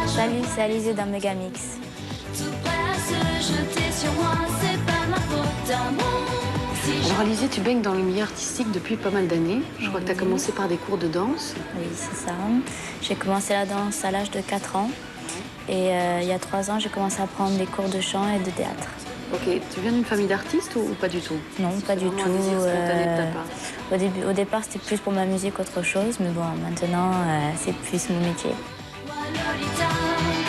Salut, c'est Alizé dans Megamix. Alors Alizé, tu baignes dans le milieu artistique depuis pas mal d'années. Je crois que tu as commencé par des cours de danse. Oui, c'est ça. J'ai commencé la danse à l'âge de 4 ans. Et il y a 3 ans, j'ai commencé à prendre des cours de chant et de théâtre. Ok, tu viens d'une famille d'artistes ou pas du tout? Non, pas du tout. Un désir spontané de ta part. Au départ, c'était plus pour ma musique qu'autre chose. Mais bon, maintenant, c'est plus mon métier.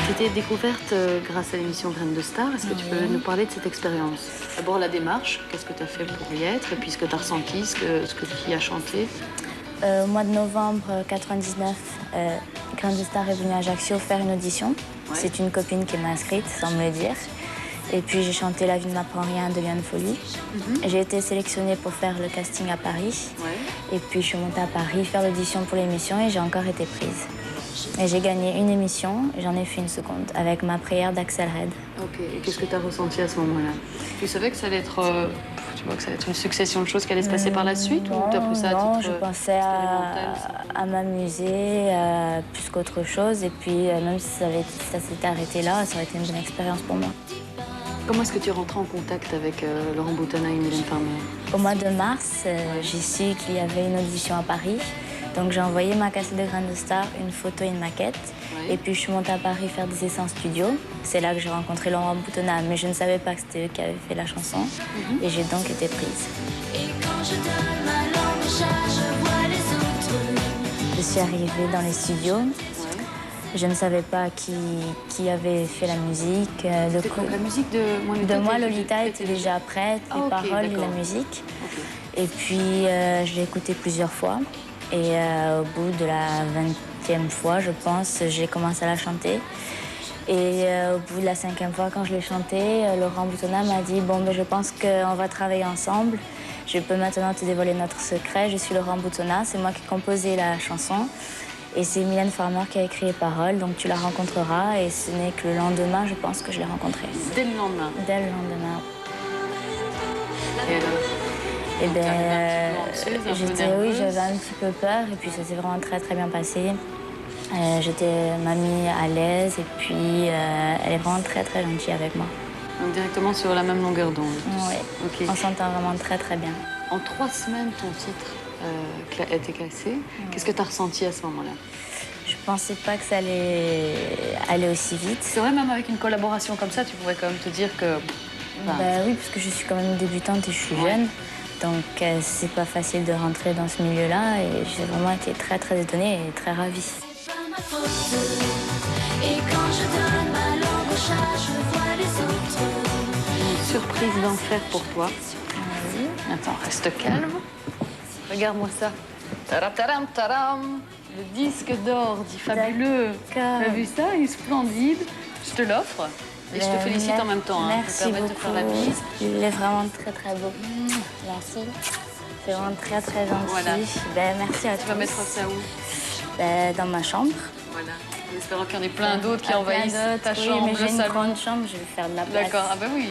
Tu t'es découverte grâce à l'émission Graines de Star. Est-ce que tu peux nous parler de cette expérience? D'abord la démarche, qu'est-ce que tu as fait pour y être? Et puis ce que tu as ressenti, ce que tu y as chanté. Au mois de novembre 99, Graines de Star est venue à Ajaccio faire une audition. Ouais. C'est une copine qui m'a inscrite, sans me le dire. Et puis j'ai chanté La vie ne m'apprend rien de Liane Folly. J'ai été sélectionnée pour faire le casting à Paris. Ouais. Et puis je suis montée à Paris faire l'audition pour l'émission et j'ai encore été prise. Et j'ai gagné une émission et j'en ai fait une seconde avec Ma prière d'Axel Red. Ok, et qu'est-ce que tu as ressenti à ce moment-là? Tu savais que ça allait être, tu vois, que ça allait être une succession de choses qui allaient se passer par la suite? Non, ou tu as pris ça à non, titre je pensais à m'amuser plus qu'autre chose. Et puis même si ça s'était arrêté là, ça aurait été une bonne expérience pour moi. Comment est-ce que tu es rentrée en contact avec Laurent Boutonnat et Mylène Farmer? Au mois de mars, j'ai su qu'il y avait une audition à Paris. Donc j'ai envoyé ma cassette de Graines de Star, une photo et une maquette. Ouais. Et puis je suis montée à Paris faire des essais en studio. C'est là que j'ai rencontré Laurent Boutonnat, mais je ne savais pas que c'était eux qui avaient fait la chanson. Et j'ai donc été prise. Et quand je donne ma langue au chat, je vois les autres. Je suis arrivée dans les studios. Je ne savais pas qui avait fait la musique. La musique de moi, Lolita était déjà prête, les paroles et la musique. Et puis je l'ai écoutée plusieurs fois. Et au bout de la 20e fois, je pense, j'ai commencé à la chanter. Et au bout de la 5e fois, quand je l'ai chantée, Laurent Boutonnat m'a dit « Bon, ben, je pense qu'on va travailler ensemble. Je peux maintenant te dévoiler notre secret. Je suis Laurent Boutonnat, c'est moi qui ai composé la chanson. Et c'est Mylène Farmer qui a écrit les paroles, donc tu la rencontreras. Et ce n'est que le lendemain, je pense, que je l'ai rencontrée. Dès le lendemain? Dès le lendemain. Et alors? Et ben, j'avais un petit peu peur et puis ça s'est vraiment très très bien passé. M'a mis à l'aise et puis elle est vraiment très très gentille avec moi. Donc directement sur la même longueur d'onde? Oui, okay. On s'entend vraiment très très bien. En 3 semaines, ton titre a été classé. Qu'est-ce que tu as ressenti à ce moment-là? Je pensais pas que ça allait aller aussi vite. C'est vrai, même avec une collaboration comme ça, tu pourrais quand même te dire que... Oui, parce que je suis quand même débutante et je suis jeune. Donc c'est pas facile de rentrer dans ce milieu-là et j'ai vraiment été très très étonnée et très ravie. Et quand je donne ma langue au chat, je vois les autres. Une surprise d'enfer pour toi. Oui. Attends, reste calme. Regarde-moi ça. Taram, taram. Le disque d'or dit fabuleux. Tu as vu ça? Il est splendide. Je te l'offre. Et je te félicite en même temps. Merci beaucoup. De faire la bise. Il est vraiment très très beau. Merci. C'est vraiment très très gentil. Voilà. Ben, merci à toi. Tu vas mettre ça où? Dans ma chambre. Voilà. En espérant qu'il y en ait plein d'autres qui envahissent ta chambre. Oui, mais j'ai une grande chambre, je vais faire de la place. D'accord, ah bah oui.